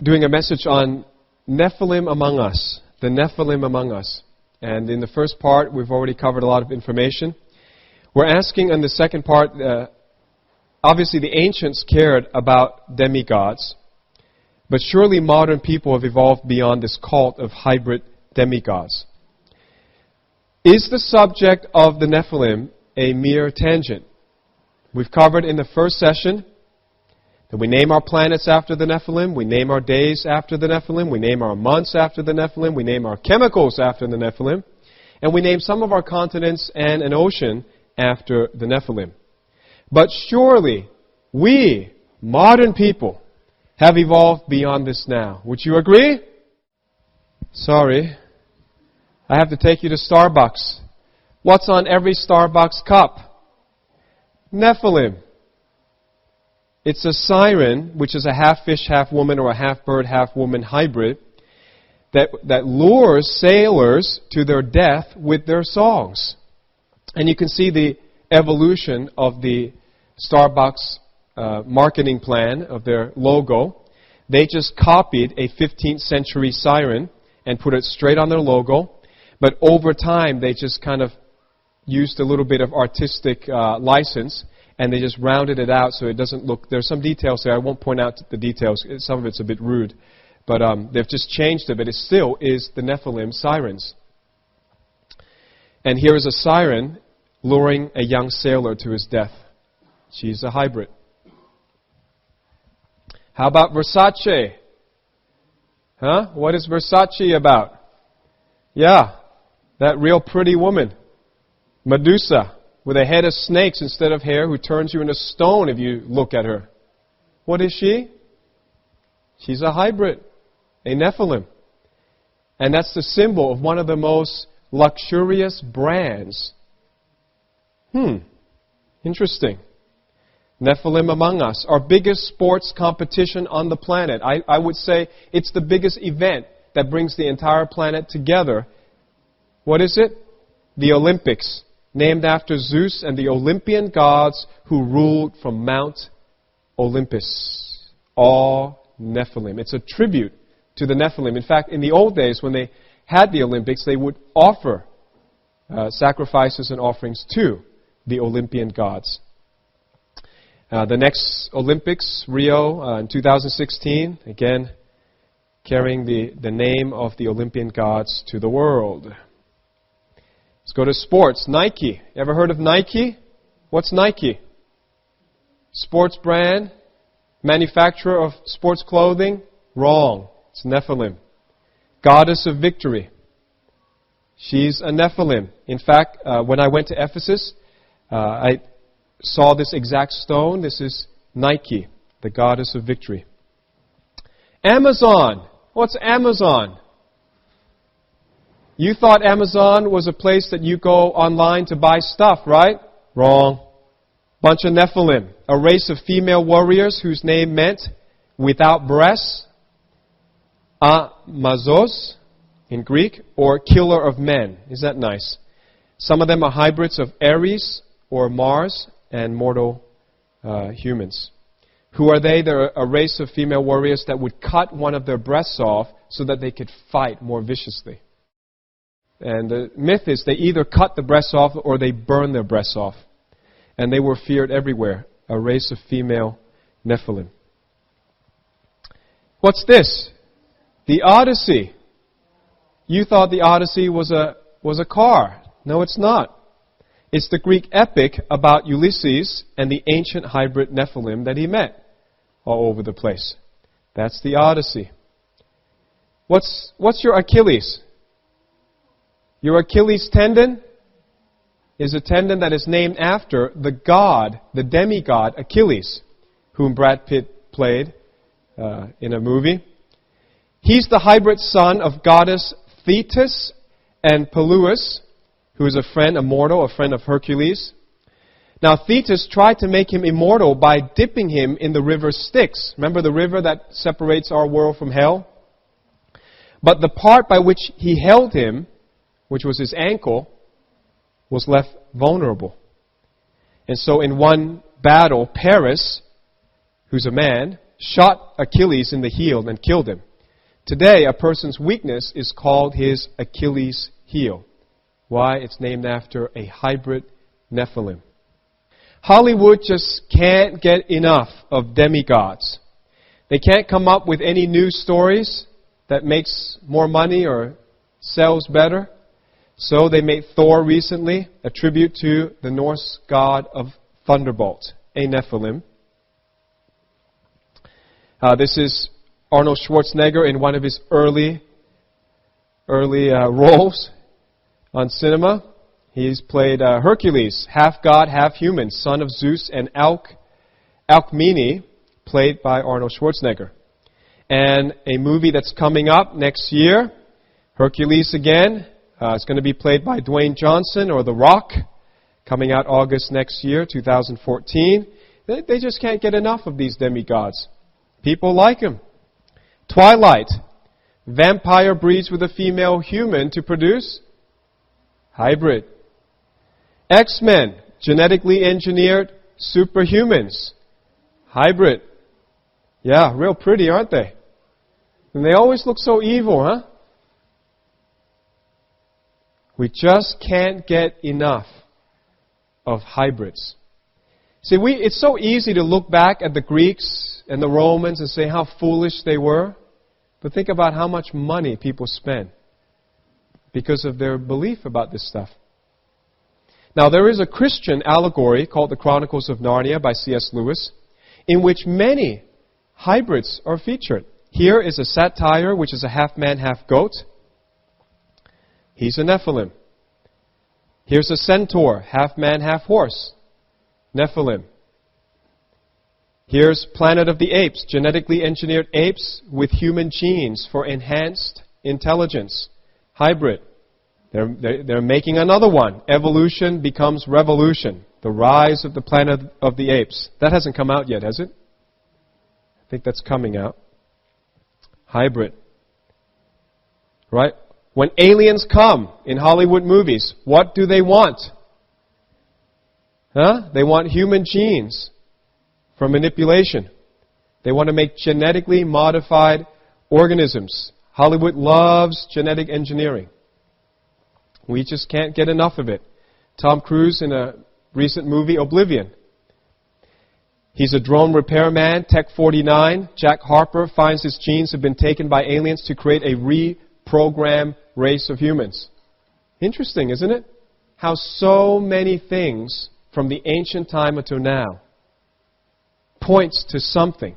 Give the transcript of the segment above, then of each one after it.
doing a message on Nephilim among us, the Nephilim among us. And in the first part, we've already covered a lot of information. We're asking in the second part, obviously the ancients cared about demigods, but surely modern people have evolved beyond this cult of hybrid demigods. Is the subject of the Nephilim a mere tangent? We've covered in the first session that we name our planets after the Nephilim, we name our days after the Nephilim, we name our months after the Nephilim, we name our chemicals after the Nephilim, and we name some of our continents and an ocean after the Nephilim. But surely, we, modern people, have evolved beyond this now. Would you agree? Sorry, I have to take you to Starbucks. What's on every Starbucks cup? Nephilim. It's a siren, which is a half fish, half woman, or a half bird, half woman hybrid, that lures sailors to their death with their songs. And you can see the evolution of the Starbucks marketing plan of their logo. They just copied a 15th century siren and put it straight on their logo. But over time, they just kind of used a little bit of artistic license, and they just rounded it out so it doesn't look... There's some details there. I won't point out the details. Some of it's a bit rude. But they've just changed it, but it still is the Nephilim sirens. And here is a siren luring a young sailor to his death. She's a hybrid. How about Versace? Huh? What is Versace about? Yeah, that real pretty woman. Medusa, with a head of snakes instead of hair, who turns you into stone if you look at her. What is she? She's a hybrid, a Nephilim. And that's the symbol of one of the most luxurious brands. Interesting. Nephilim among us. Our biggest sports competition on the planet. I would say it's the biggest event that brings the entire planet together. What is it? The Olympics. Named after Zeus and the Olympian gods who ruled from Mount Olympus. All Nephilim. It's a tribute to the Nephilim. In fact, in the old days when they had the Olympics, they would offer sacrifices and offerings to the Olympian gods. The next Olympics, Rio, in 2016, again, carrying the name of the Olympian gods to the world. Let's go to sports. Nike. Ever heard of Nike? What's Nike? Sports brand? Manufacturer of sports clothing? Wrong. It's Nephilim. Goddess of victory. She's a Nephilim. In fact, when I went to Ephesus, I saw this exact stone. This is Nike, the goddess of victory. Amazon. What's Amazon? You thought Amazon was a place that you go online to buy stuff, right? Wrong. Bunch of Nephilim. A race of female warriors whose name meant without breasts. Amazos in Greek, or killer of men. Is that nice? Some of them are hybrids of Ares or Mars and mortal humans. Who are they? They're a race of female warriors that would cut one of their breasts off so that they could fight more viciously. And the myth is they either cut the breasts off or they burn their breasts off. And they were feared everywhere. A race of female Nephilim. What's this? The Odyssey. You thought the Odyssey was a car. No, it's not. It's the Greek epic about Ulysses and the ancient hybrid Nephilim that he met all over the place. That's the Odyssey. What's your Achilles? Your Achilles tendon is a tendon that is named after the god, the demigod Achilles, whom Brad Pitt played in a movie. He's the hybrid son of goddess Thetis and Peleus, who is a friend, a mortal, a friend of Hercules. Now Thetis tried to make him immortal by dipping him in the river Styx. Remember the river that separates our world from hell? But the part by which he held him, which was his ankle, was left vulnerable. And so in one battle, Paris, who's a man, shot Achilles in the heel and killed him. Today, a person's weakness is called his Achilles heel. Why? It's named after a hybrid Nephilim. Hollywood just can't get enough of demigods. They can't come up with any new stories that makes more money or sells better. So they made Thor recently, a tribute to the Norse god of thunderbolt, a Nephilim. This is Arnold Schwarzenegger in one of his early roles on cinema. He's played Hercules, half god, half human, son of Zeus, and Alcmene, played by Arnold Schwarzenegger. And a movie that's coming up next year, Hercules again, it's going to be played by Dwayne Johnson, or The Rock, coming out August next year, 2014. They just can't get enough of these demigods. People like them. Twilight, vampire breeds with a female human to produce hybrid. X-Men, genetically engineered superhumans, hybrid. Yeah, real pretty, aren't they? And they always look so evil, huh? We just can't get enough of hybrids. See, it's so easy to look back at the Greeks and the Romans and say how foolish they were. But think about how much money people spend because of their belief about this stuff. Now, there is a Christian allegory called The Chronicles of Narnia by C.S. Lewis, in which many hybrids are featured. Here is a satyr, which is a half-man, half-goat. He's a Nephilim. Here's a centaur, half-man, half-horse. Nephilim. Here's Planet of the Apes, genetically engineered apes with human genes for enhanced intelligence. Hybrid. They're making another one. Evolution becomes revolution. The rise of the Planet of the Apes. That hasn't come out yet, has it? I think that's coming out. Hybrid. Right? When aliens come in Hollywood movies, what do they want? They want human genes for manipulation. They want to make genetically modified organisms. Hollywood loves genetic engineering. We just can't get enough of it. Tom Cruise in a recent movie, Oblivion. He's a drone repairman, Tech 49. Jack Harper finds his genes have been taken by aliens to create a reprogrammed race of humans. Interesting, isn't it? How so many things from the ancient time until now points to something.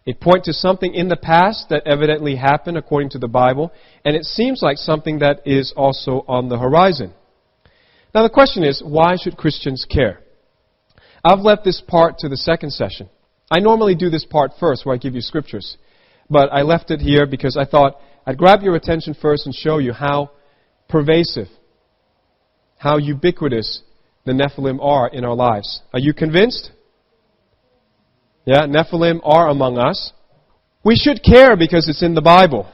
It points to something in the past that evidently happened according to the Bible, and it seems like something that is also on the horizon. Now the question is, why should Christians care? I've left this part to the second session. I normally do this part first where I give you scriptures, but I left it here because I thought I'd grab your attention first and show you how pervasive, how ubiquitous the Nephilim are in our lives. Are you convinced? Yeah, Nephilim are among us. We should care because it's in the Bible.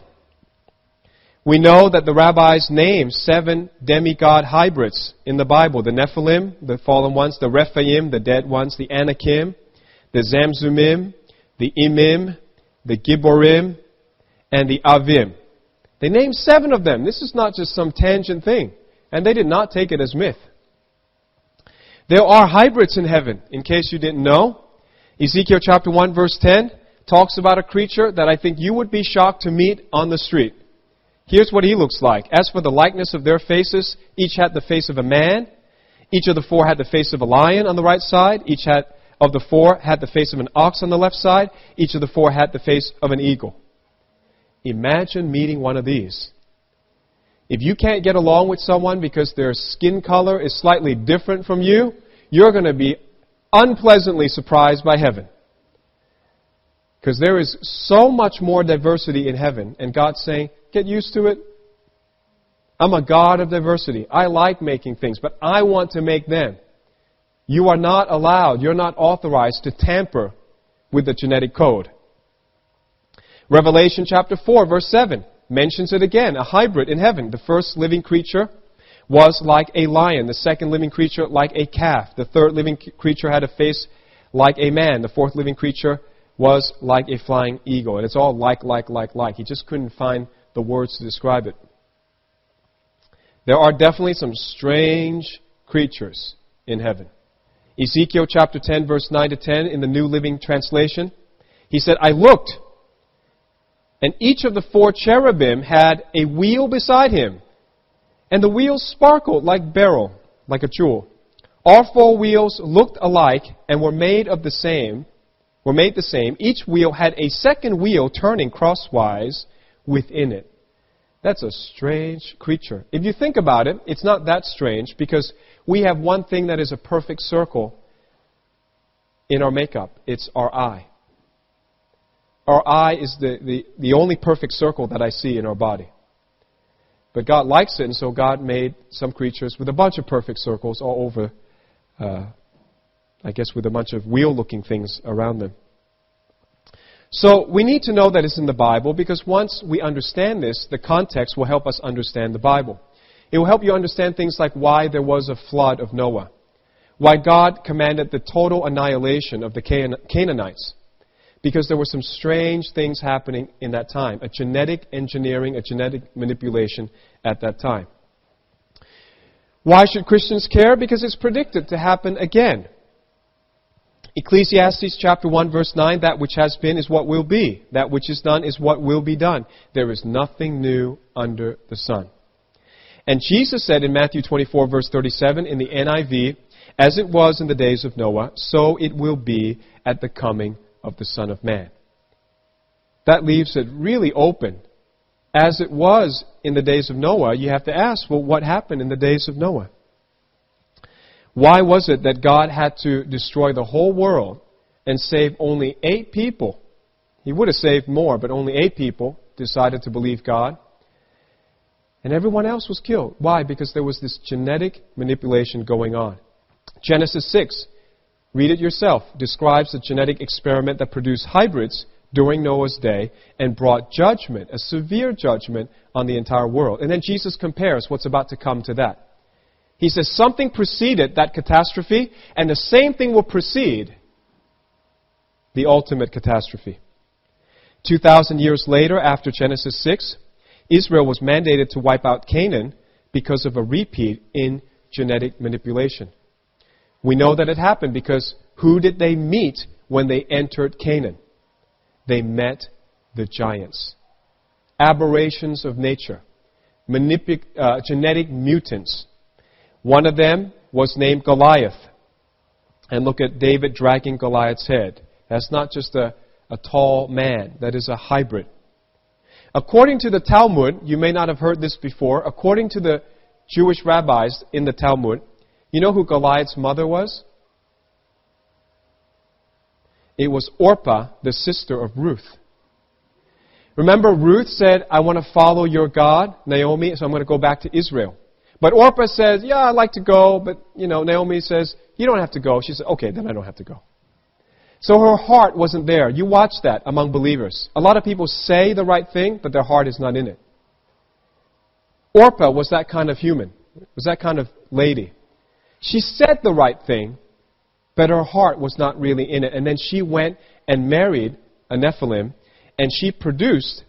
We know that the rabbis name 7 demigod hybrids in the Bible. The Nephilim, the fallen ones, the Rephaim, the dead ones, the Anakim, the Zamzumim, the Imim, the Gibborim, and the Avim. They named 7 of them. This is not just some tangent thing. And they did not take it as myth. There are hybrids in heaven, in case you didn't know. Ezekiel chapter 1 verse 10 talks about a creature that I think you would be shocked to meet on the street. Here's what he looks like. As for the likeness of their faces, each had the face of a man. Each of the 4 had the face of a lion on the right side. Each of the 4 had the face of an ox on the left side. Each of the 4 had the face of an eagle. Imagine meeting one of these. If you can't get along with someone because their skin color is slightly different from you, you're going to be unpleasantly surprised by heaven. Because there is so much more diversity in heaven, and God's saying, get used to it. I'm a God of diversity. I like making things, but I want to make them. You are not allowed, you're not authorized to tamper with the genetic code. Revelation chapter 4, verse 7 mentions it again, a hybrid in heaven. The first living creature was like a lion, the second living creature like a calf, the third living creature had a face like a man, the fourth living creature was like a flying eagle. And it's all like. He just couldn't find the words to describe it. There are definitely some strange creatures in heaven. Ezekiel chapter 10, verse 9 to 10 in the New Living Translation. He said, I looked, and each of the 4 cherubim had a wheel beside him, and the wheels sparkled like beryl, like a jewel. All 4 wheels looked alike and were made the same. Each wheel had a second wheel turning crosswise within it. That's a strange creature. If you think about it, it's not that strange because we have one thing that is a perfect circle in our makeup. It's our eye. Our eye is the only perfect circle that I see in our body. But God likes it, and so God made some creatures with a bunch of perfect circles all over, I guess with a bunch of wheel-looking things around them. So we need to know that it's in the Bible because once we understand this, the context will help us understand the Bible. It will help you understand things like why there was a flood of Noah, why God commanded the total annihilation of the Canaanites, because there were some strange things happening in that time, a genetic engineering, a genetic manipulation at that time. Why should Christians care? Because it's predicted to happen again. Ecclesiastes chapter 1 verse 9, that which has been is what will be. That which is done is what will be done. There is nothing new under the sun. And Jesus said in Matthew 24 verse 37 in the NIV, as it was in the days of Noah, so it will be at the coming of the Son of Man. That leaves it really open. As it was in the days of Noah, you have to ask, well, what happened in the days of Noah? Why was it that God had to destroy the whole world and save only 8 people? He would have saved more, but only 8 people decided to believe God. And everyone else was killed. Why? Because there was this genetic manipulation going on. Genesis 6, read it yourself, describes a genetic experiment that produced hybrids during Noah's day and brought judgment, a severe judgment on the entire world. And then Jesus compares what's about to come to that. He says something preceded that catastrophe, and the same thing will precede the ultimate catastrophe. 2,000 years later, after Genesis 6, Israel was mandated to wipe out Canaan because of a repeat in genetic manipulation. We know that it happened because who did they meet when they entered Canaan? They met the giants. Aberrations of nature. Genetic mutants. One of them was named Goliath. And look at David dragging Goliath's head. That's not just a tall man. That is a hybrid. According to the Talmud, you may not have heard this before, according to the Jewish rabbis in the Talmud, you know who Goliath's mother was? It was Orpah, the sister of Ruth. Remember, Ruth said, I want to follow your God, Naomi, so I'm going to go back to Israel. But Orpah says, yeah, I'd like to go, but, Naomi says, you don't have to go. She said, okay, then I don't have to go. So her heart wasn't there. You watch that among believers. A lot of people say the right thing, but their heart is not in it. Orpah was that kind of human, was that kind of lady. She said the right thing, but her heart was not really in it. And then she went and married a Nephilim, and she produced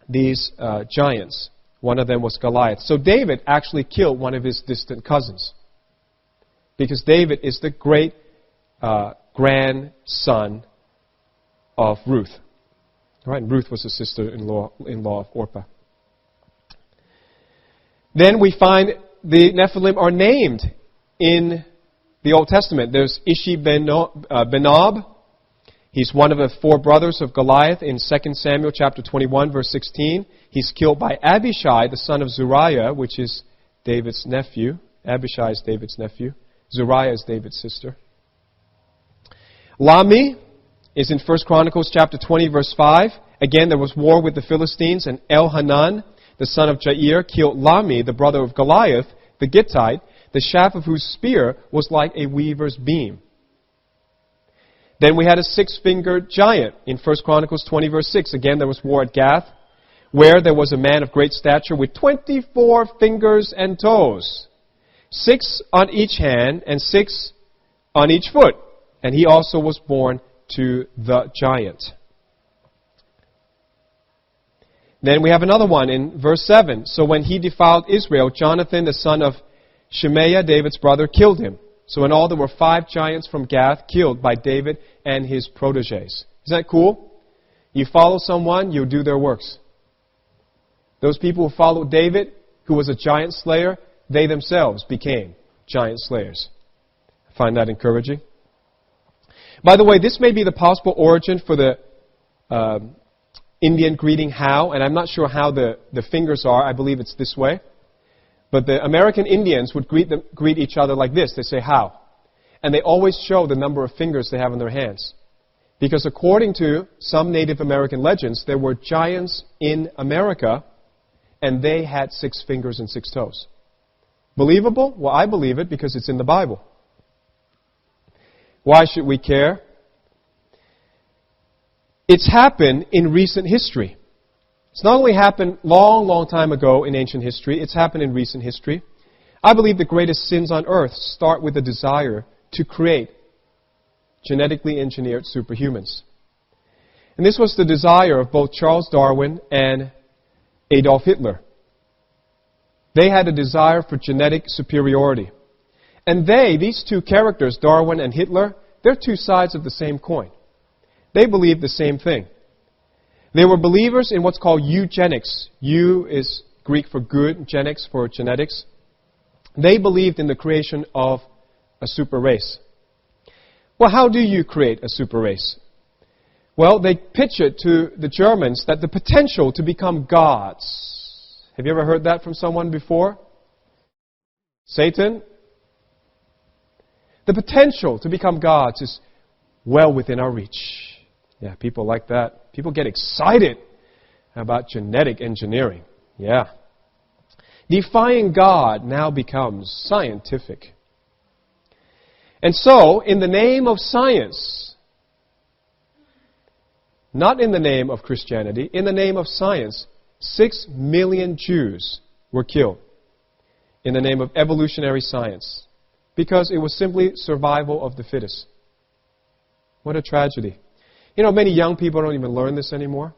these giants. One of them was Goliath. So David actually killed one of his distant cousins. Because David is the great grandson of Ruth. Right? And Ruth was the sister-in-law of Orpah. Then we find the Nephilim are named in the Old Testament. There's Ishi-Benob. He's one of the 4 brothers of Goliath in 2 Samuel chapter 21, verse 16. He's killed by Abishai, the son of Zeruiah, which is David's nephew. Abishai is David's nephew. Zeruiah is David's sister. Lami is in 1 Chronicles chapter 20, verse 5. Again, there was war with the Philistines, and Elhanan, the son of Jair, killed Lami, the brother of Goliath, the Gittite, the shaft of whose spear was like a weaver's beam. Then we had a 6-fingered giant in 1 Chronicles 20, verse 6. Again, there was war at Gath, where there was a man of great stature with 24 fingers and toes, 6 on each hand and 6 on each foot. And he also was born to the giant. Then we have another one in verse 7. So when he defiled Israel, Jonathan, the son of Shemaiah, David's brother, killed him. So in all there were 5 giants from Gath killed by David and his protégés. Isn't that cool? You follow someone, you do their works. Those people who followed David, who was a giant slayer, they themselves became giant slayers. I find that encouraging. By the way, this may be the possible origin for the Indian greeting how, and I'm not sure how the fingers are. I believe it's this way. But the American Indians would greet each other like this. They say how. And they always show the number of fingers they have in their hands. Because according to some Native American legends, there were giants in America, and they had 6 fingers and 6 toes. Believable? Well, I believe it because it's in the Bible. Why should we care? It's happened in recent history. It's not only happened long time ago in ancient history, it's happened in recent history. I believe the greatest sins on earth start with the desire to create genetically engineered superhumans. And this was the desire of both Charles Darwin and Adolf Hitler. They had a desire for genetic superiority. And these 2 characters, Darwin and Hitler, they're 2 sides of the same coin. They believed the same thing. They were believers in what's called eugenics. Eu is Greek for good, genics for genetics. They believed in the creation of a super race. Well, how do you create a super race? Well, they pitch it to the Germans that the potential to become gods. Have you ever heard that from someone before? Satan? The potential to become gods is well within our reach. Yeah, people like that. People get excited about genetic engineering. Yeah. Defying God now becomes scientific. And so, in the name of science, not in the name of Christianity, in the name of science, 6 million Jews were killed in the name of evolutionary science because it was simply survival of the fittest. What a tragedy. You know, many young people don't even learn this anymore.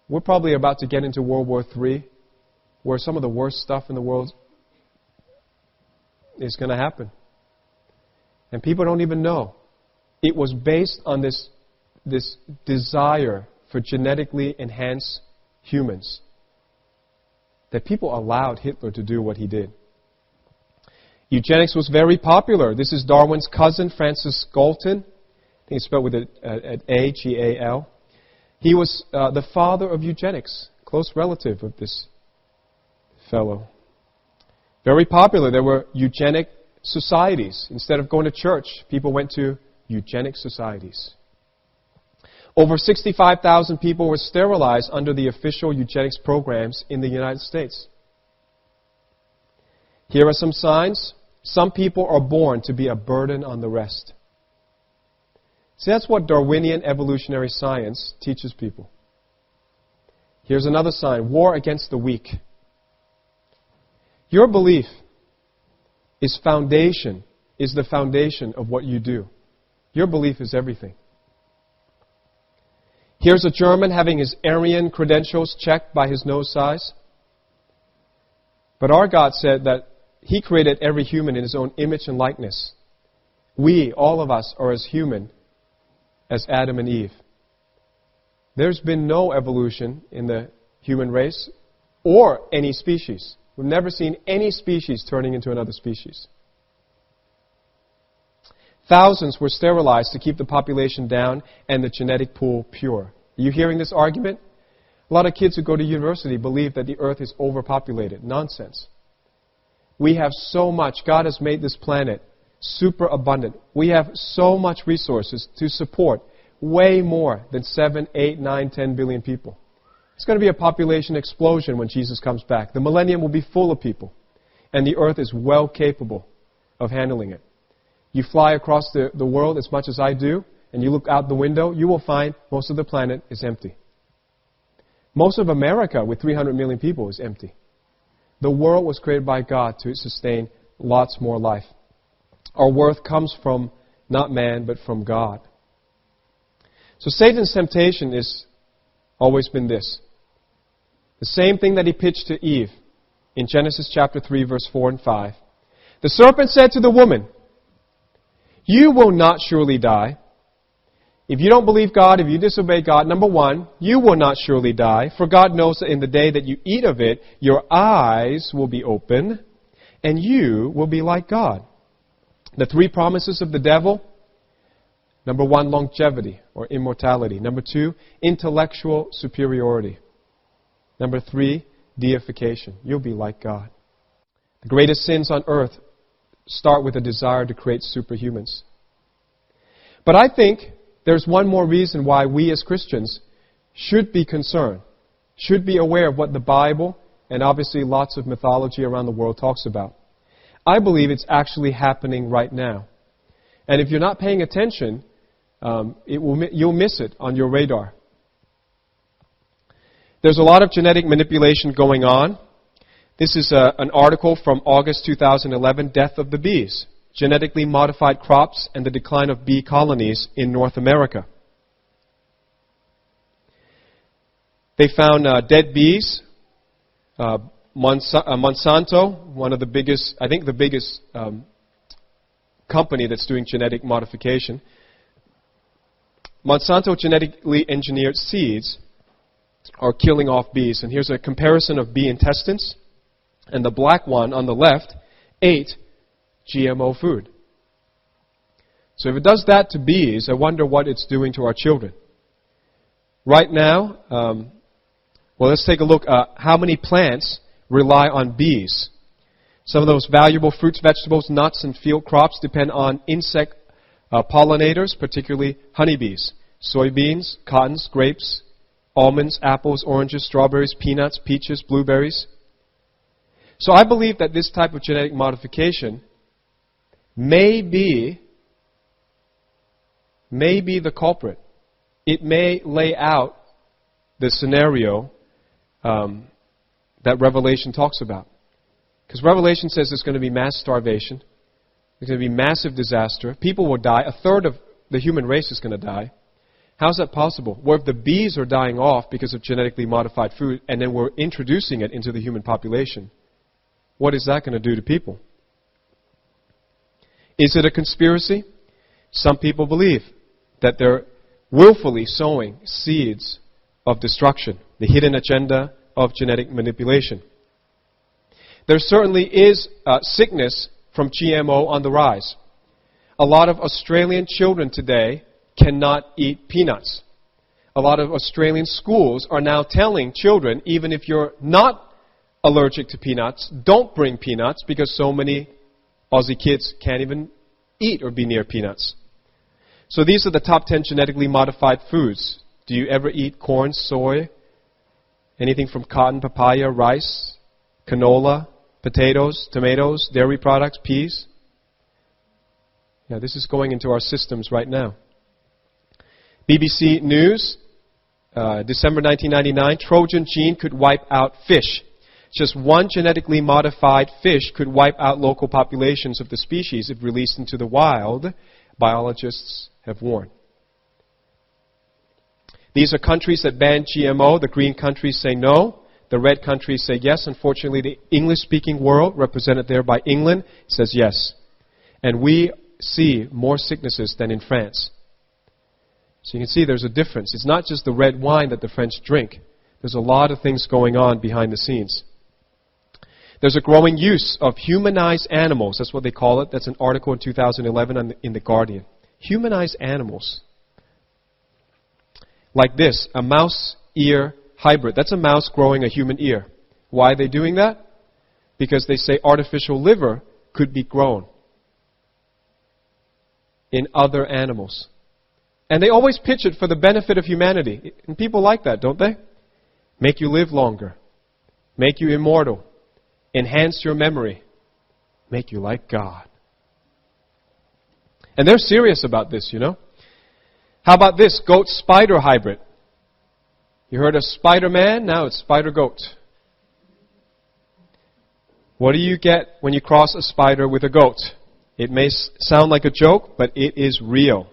We're probably about to get into World War III, where some of the worst stuff in the world is going to happen. And people don't even know. It was based on this desire for genetically enhanced humans that people allowed Hitler to do what he did. Eugenics was very popular. This is Darwin's cousin, Francis Galton. I think it's spelled with an A, G-A-L. He was the father of eugenics, close relative of this fellow. Very popular. There were eugenic societies. Instead of going to church, people went to eugenic societies. Over 65,000 people were sterilized under the official eugenics programs in the United States. Here are some signs. Some people are born to be a burden on the rest. See, that's what Darwinian evolutionary science teaches people. Here's another sign. War against the weak. Your belief is the foundation of what you do. Your belief is everything. Here's a German having his Aryan credentials checked by his nose size. But our God said that He created every human in His own image and likeness. We, all of us, are as human as Adam and Eve. There's been no evolution in the human race or any species. We've never seen any species turning into another species. Thousands were sterilized to keep the population down and the genetic pool pure. Are you hearing this argument? A lot of kids who go to university believe that the earth is overpopulated. Nonsense. We have so much. God has made this planet super abundant. We have so much resources to support way more than 7, 8, 9, 10 billion people. It's going to be a population explosion when Jesus comes back. The millennium will be full of people. And the earth is well capable of handling it. You fly across the world as much as I do, and you look out the window, you will find most of the planet is empty. Most of America, with 300 million people, is empty. The world was created by God to sustain lots more life. Our worth comes from not man, but from God. So Satan's temptation has always been this. The same thing that he pitched to Eve in Genesis chapter 3, verse 4 and 5. The serpent said to the woman, "You will not surely die. If you don't believe God, if you disobey God, number one, you will not surely die. For God knows that in the day that you eat of it, your eyes will be open, and you will be like God." The three promises of the devil. Number one, longevity or immortality. Number two, intellectual superiority. Number three, deification. You'll be like God. The greatest sins on earth start with a desire to create superhumans. But I think there's one more reason why we as Christians should be concerned, should be aware of what the Bible and obviously lots of mythology around the world talks about. I believe it's actually happening right now. And if you're not paying attention, you'll miss it on your radar. There's a lot of genetic manipulation going on. This is an article from August 2011, Death of the Bees, Genetically Modified Crops and the Decline of Bee Colonies in North America. They found dead bees. Monsanto, one of the biggest, I think the biggest company that's doing genetic modification. Monsanto genetically engineered seeds are killing off bees. And here's a comparison of bee intestines. And the black one on the left ate GMO food. So if it does that to bees, I wonder what it's doing to our children. Right now, let's take a look at how many plants rely on bees. Some of those valuable fruits, vegetables, nuts, and field crops depend on insect pollinators, particularly honeybees. Soybeans, cottons, grapes, almonds, apples, oranges, strawberries, peanuts, peaches, blueberries. So I believe that this type of genetic modification may be the culprit. It may lay out the scenario that Revelation talks about. Because Revelation says there's going to be mass starvation. There's going to be massive disaster. People will die. A third of the human race is going to die. How's that possible? Well, if the bees are dying off because of genetically modified food, and then we're introducing it into the human population, what is that going to do to people? Is it a conspiracy? Some people believe that they're willfully sowing seeds of destruction, the hidden agenda of genetic manipulation. There certainly is sickness from GMO on the rise. A lot of Australian children today cannot eat peanuts. A lot of Australian schools are now telling children, even if you're not allergic to peanuts, don't bring peanuts because so many Aussie kids can't even eat or be near peanuts. So these are the top 10 genetically modified foods. Do you ever eat corn, soy, anything from cotton, papaya, rice, canola, potatoes, tomatoes, dairy products, peas? Yeah, this is going into our systems right now. BBC News, December 1999, Trojan gene could wipe out fish. Just one genetically modified fish could wipe out local populations of the species if released into the wild, biologists have warned. These are countries that ban GMO. The green countries say no. The red countries say yes. Unfortunately, the English-speaking world, represented there by England, says yes. And we see more sicknesses than in France. So you can see there's a difference. It's not just the red wine that the French drink. There's a lot of things going on behind the scenes. There's a growing use of humanized animals. That's what they call it. That's an article in 2011 in The Guardian. Humanized animals. Like this, a mouse ear hybrid. That's a mouse growing a human ear. Why are they doing that? Because they say artificial liver could be grown in other animals. And they always pitch it for the benefit of humanity. And people like that, don't they? Make you live longer. Make you immortal. Enhance your memory. Make you like God. And they're serious about this, you know. How about this goat-spider hybrid? You heard of Spider-Man? Now it's spider-goat. What do you get when you cross a spider with a goat? It may sound like a joke, but it is real.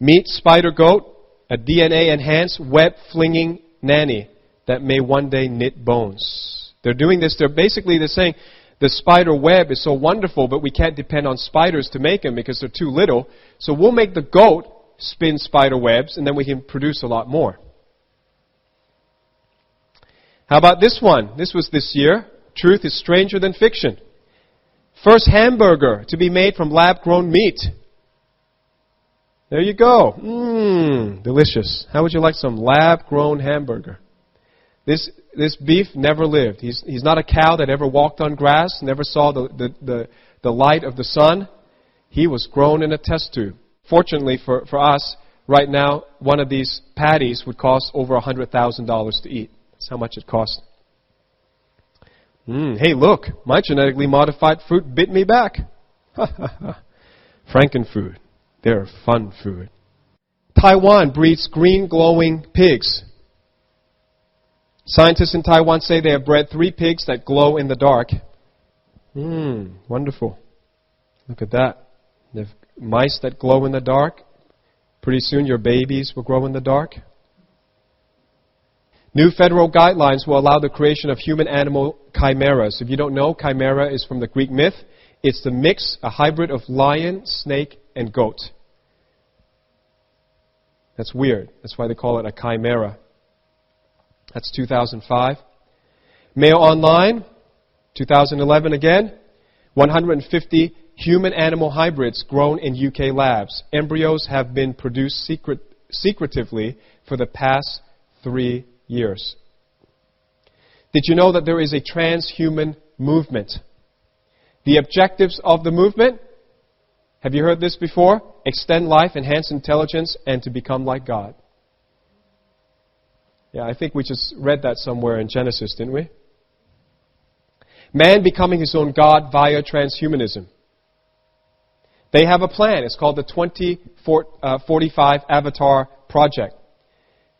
Meet spider-goat a DNA-enhanced, web-flinging nanny that may one day knit bones. They're doing this. They're saying the spider web is so wonderful, but we can't depend on spiders to make them because they're too little. So we'll make the goat spin spider webs, and then we can produce a lot more. How about this one? This was this year. Truth is stranger than fiction. First hamburger to be made from lab-grown meat. There you go. Delicious. How would you like some lab-grown hamburger? This beef never lived. He's not a cow that ever walked on grass, never saw the light of the sun. He was grown in a test tube. Fortunately for us, right now, one of these patties would cost over $100,000 to eat. That's how much it cost. Hey, look, my genetically modified fruit bit me back. Frankenfood. They're fun food. Taiwan breeds green glowing pigs. Scientists in Taiwan say they have bred 3 pigs that glow in the dark. Wonderful. Look at that. They have mice that glow in the dark. Pretty soon your babies will grow in the dark. New federal guidelines will allow the creation of human-animal chimeras. If you don't know, chimera is from the Greek myth. It's the mix, a hybrid of lion, snake, and goat. That's weird. That's why they call it a chimera. That's 2005. Mail Online, 2011 again. 150 human-animal hybrids grown in UK labs. Embryos have been produced secretively for the past 3 years. Did you know that there is a transhuman movement? The objectives of the movement, have you heard this before? Extend life, enhance intelligence, and to become like God. Yeah, I think we just read that somewhere in Genesis, didn't we? Man becoming his own God via transhumanism. They have a plan. It's called the 2045 Avatar Project.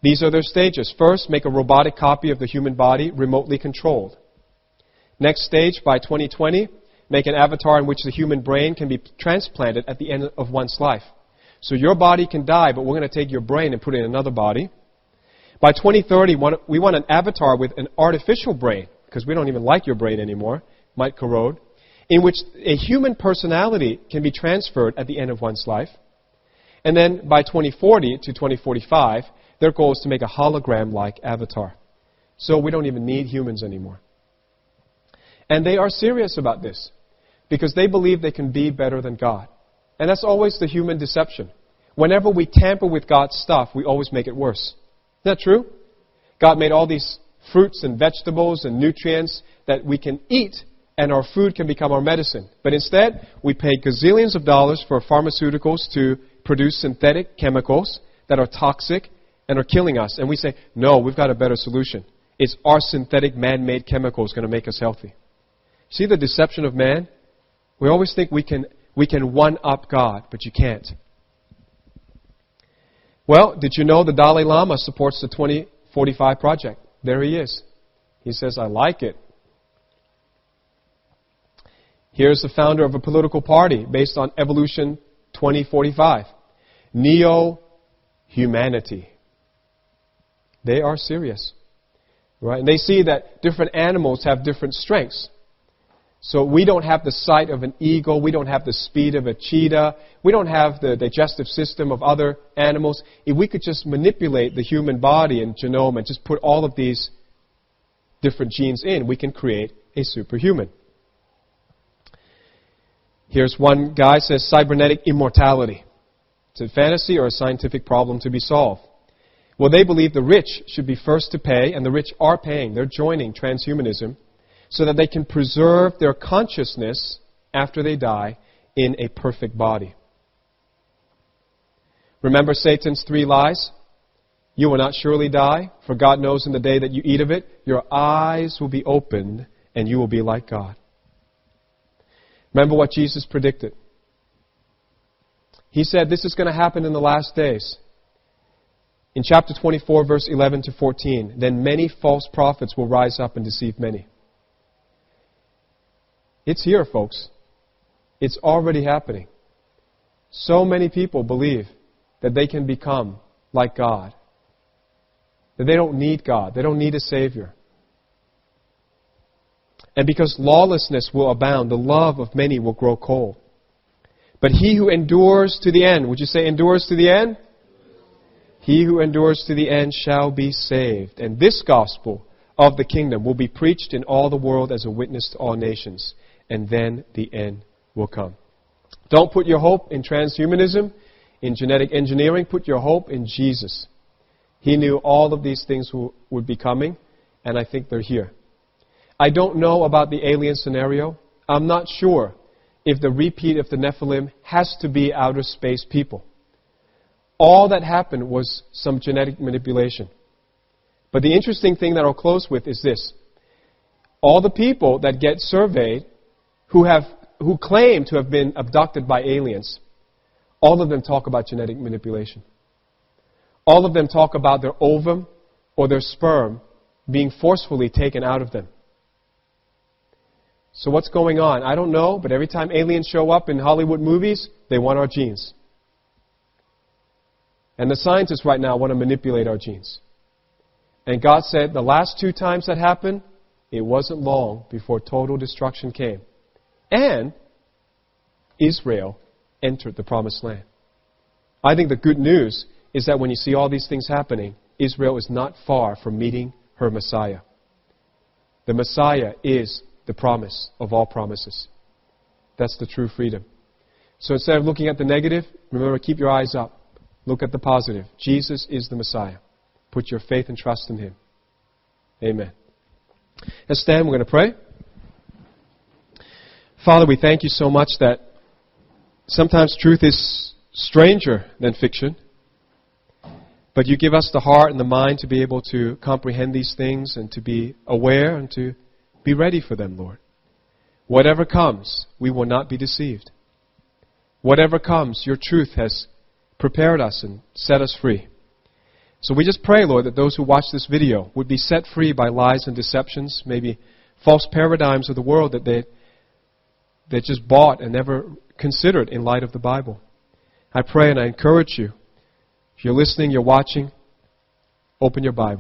These are their stages. First, make a robotic copy of the human body remotely controlled. Next stage, by 2020, make an avatar in which the human brain can be transplanted at the end of one's life. So your body can die, but we're going to take your brain and put it in another body. By 2030, we want an avatar with an artificial brain, because we don't even like your brain anymore, might corrode, in which a human personality can be transferred at the end of one's life. And then by 2040 to 2045, their goal is to make a hologram-like avatar. So we don't even need humans anymore. And they are serious about this, because they believe they can be better than God. And that's always the human deception. Whenever we tamper with God's stuff, we always make it worse. Isn't that true? God made all these fruits and vegetables and nutrients that we can eat, and our food can become our medicine. But instead, we pay gazillions of dollars for pharmaceuticals to produce synthetic chemicals that are toxic and are killing us. And we say, no, we've got a better solution. It's our synthetic man-made chemicals going to make us healthy. See the deception of man? We always think we can one-up God, but you can't. Well, did you know the Dalai Lama supports the 2045 project? There he is. He says, I like it. Here's the founder of a political party based on Evolution 2045. Neo-humanity. They are serious. Right? And they see that different animals have different strengths. So we don't have the sight of an eagle. We don't have the speed of a cheetah. We don't have the digestive system of other animals. If we could just manipulate the human body and genome and just put all of these different genes in, we can create a superhuman. Here's one guy says cybernetic immortality. It's a fantasy or a scientific problem to be solved. Well, they believe the rich should be first to pay, and the rich are paying. They're joining transhumanism so that they can preserve their consciousness after they die in a perfect body. Remember Satan's 3 lies? You will not surely die, for God knows in the day that you eat of it, your eyes will be opened, and you will be like God. Remember what Jesus predicted. He said this is going to happen in the last days. In chapter 24, verse 11 to 14, then many false prophets will rise up and deceive many. It's here, folks. It's already happening. So many people believe that they can become like God. That they don't need God. They don't need a Savior. And because lawlessness will abound, the love of many will grow cold. But he who endures to the end, would you say endures to the end? He who endures to the end shall be saved. And this gospel of the kingdom will be preached in all the world as a witness to all nations. And then the end will come. Don't put your hope in transhumanism, in genetic engineering. Put your hope in Jesus. He knew all of these things would be coming, and I think they're here. I don't know about the alien scenario. I'm not sure if the repeat of the Nephilim has to be outer space people. All that happened was some genetic manipulation. But the interesting thing that I'll close with is this. All the people that get surveyed who claim to have been abducted by aliens, all of them talk about genetic manipulation. All of them talk about their ovum or their sperm being forcefully taken out of them. So what's going on? I don't know, but every time aliens show up in Hollywood movies, they want our genes. And the scientists right now want to manipulate our genes. And God said the last 2 times that happened, it wasn't long before total destruction came. And Israel entered the promised land. I think the good news is that when you see all these things happening, Israel is not far from meeting her Messiah. The Messiah is the promise of all promises. That's the true freedom. So instead of looking at the negative, remember, keep your eyes up. Look at the positive. Jesus is the Messiah. Put your faith and trust in Him. Amen. Let's stand. We're going to pray. Father, we thank you so much that sometimes truth is stranger than fiction. But you give us the heart and the mind to be able to comprehend these things and to be aware and to be ready for them, Lord. Whatever comes, we will not be deceived. Whatever comes, your truth has prepared us and set us free. So we just pray, Lord, that those who watch this video would be set free by lies and deceptions, maybe false paradigms of the world that they just bought and never considered in light of the Bible. I pray and I encourage you. If you're listening, you're watching, open your Bible.